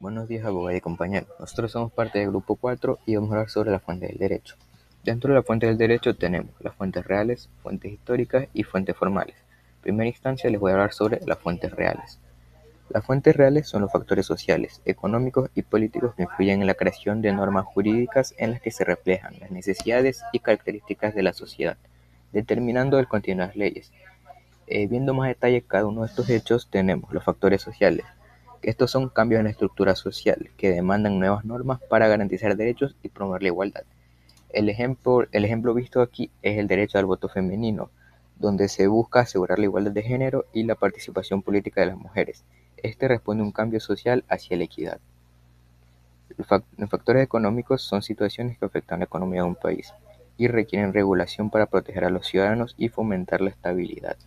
Buenos días, abogado y compañeros. Nosotros somos parte del grupo 4 y vamos a hablar sobre la fuente del derecho. Dentro de la fuente del derecho tenemos las fuentes reales, fuentes históricas y fuentes formales. En primera instancia les voy a hablar sobre las fuentes reales. Las fuentes reales son los factores sociales, económicos y políticos que influyen en la creación de normas jurídicas en las que se reflejan las necesidades y características de la sociedad, determinando el contenido de las leyes. Viendo más detalle cada uno de estos hechos, tenemos los factores sociales. Estos son cambios en la estructura social que demandan nuevas normas para garantizar derechos y promover la igualdad. El ejemplo visto aquí es el derecho al voto femenino, donde se busca asegurar la igualdad de género y la participación política de las mujeres. Este responde a un cambio social hacia la equidad. Los factores económicos son situaciones que afectan la economía de un país y requieren regulación para proteger a los ciudadanos y fomentar la estabilidad.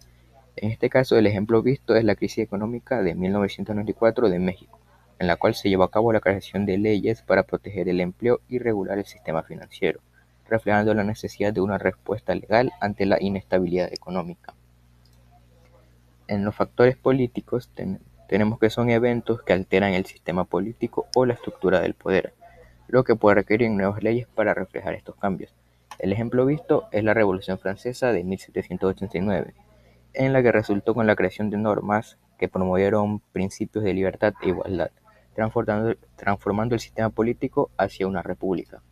En este caso, el ejemplo visto es la crisis económica de 1994 de México, en la cual se llevó a cabo la creación de leyes para proteger el empleo y regular el sistema financiero, reflejando la necesidad de una respuesta legal ante la inestabilidad económica. En los factores políticos tenemos que son eventos que alteran el sistema político o la estructura del poder, lo que puede requerir nuevas leyes para reflejar estos cambios. El ejemplo visto es la Revolución Francesa de 1789, en la que resultó con la creación de normas que promovieron principios de libertad e igualdad, transformando el sistema político hacia una república.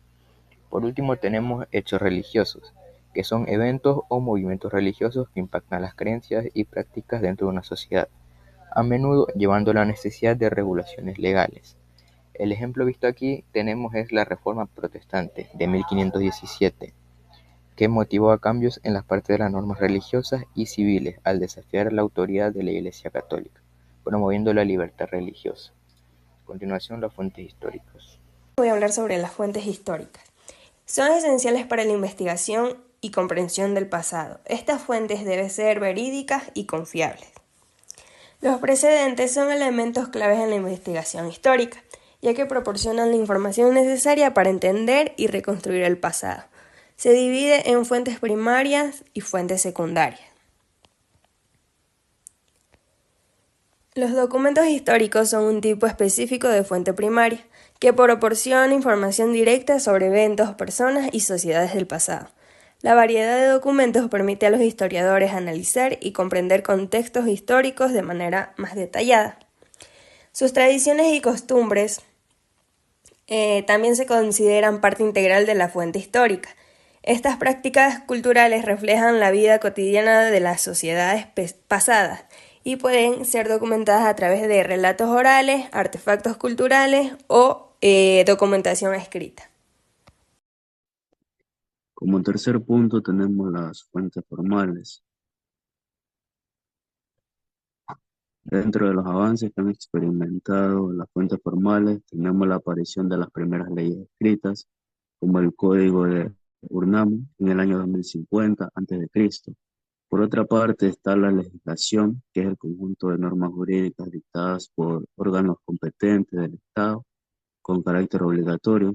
Por último tenemos hechos religiosos, que son eventos o movimientos religiosos que impactan las creencias y prácticas dentro de una sociedad, a menudo llevando a la necesidad de regulaciones legales. El ejemplo visto aquí tenemos es la Reforma Protestante de 1517, que motivó a cambios en las partes de las normas religiosas y civiles al desafiar la autoridad de la Iglesia Católica, promoviendo la libertad religiosa. A continuación, las fuentes históricas. Voy a hablar sobre las fuentes históricas. Son esenciales para la investigación y comprensión del pasado. Estas fuentes deben ser verídicas y confiables. Los precedentes son elementos claves en la investigación histórica, ya que proporcionan la información necesaria para entender y reconstruir el pasado. Se divide en fuentes primarias y fuentes secundarias. Los documentos históricos son un tipo específico de fuente primaria, que proporciona información directa sobre eventos, personas y sociedades del pasado. La variedad de documentos permite a los historiadores analizar y comprender contextos históricos de manera más detallada. Sus tradiciones y costumbres también se consideran parte integral de la fuente histórica. Estas prácticas culturales reflejan la vida cotidiana de las sociedades pasadas y pueden ser documentadas a través de relatos orales, artefactos culturales o documentación escrita. Como tercer punto tenemos las fuentes formales. Dentro de los avances que han experimentado las fuentes formales, tenemos la aparición de las primeras leyes escritas, como el Código de Urnam en el año 2050 a.C. Por otra parte está la legislación, que es el conjunto de normas jurídicas dictadas por órganos competentes del Estado con carácter obligatorio.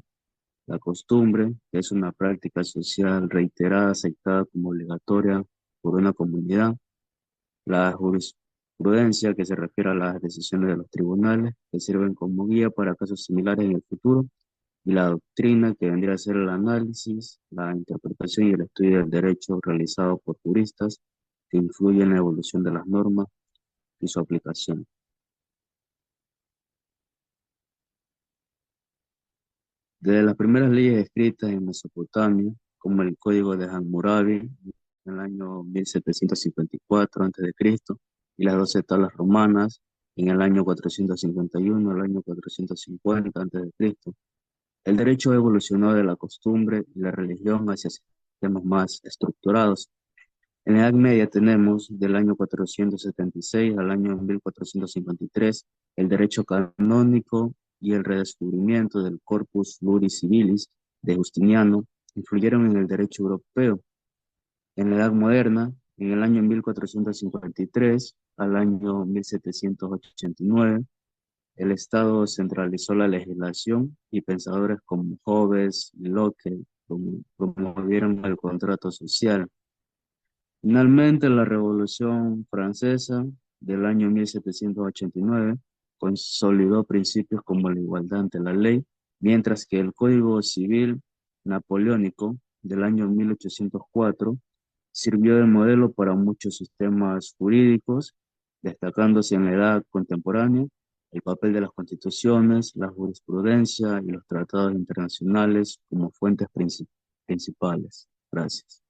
La costumbre, que es una práctica social reiterada, aceptada como obligatoria por una comunidad. La jurisprudencia, que se refiere a las decisiones de los tribunales, que sirven como guía para casos similares en el futuro. Y la doctrina, que vendría a ser el análisis, la interpretación y el estudio del derecho realizado por juristas, que influyen en la evolución de las normas y su aplicación. Desde las primeras leyes escritas en Mesopotamia, como el Código de Hammurabi, en el año 1754 a.C., y las 12 tablas romanas, en el año 451 al año 450 a.C., el derecho evolucionó de la costumbre y la religión hacia sistemas más estructurados. En la Edad Media tenemos del año 476 al año 1453 el derecho canónico y el redescubrimiento del Corpus Juris Civilis de Justiniano influyeron en el derecho europeo. En la Edad Moderna, en el año 1453 al año 1789, el Estado centralizó la legislación y pensadores como Hobbes y Locke promovieron el contrato social. Finalmente, la Revolución Francesa del año 1789 consolidó principios como la igualdad ante la ley, mientras que el Código Civil Napoleónico del año 1804 sirvió de modelo para muchos sistemas jurídicos, destacándose en la edad contemporánea el papel de las constituciones, la jurisprudencia y los tratados internacionales como fuentes principales. Gracias.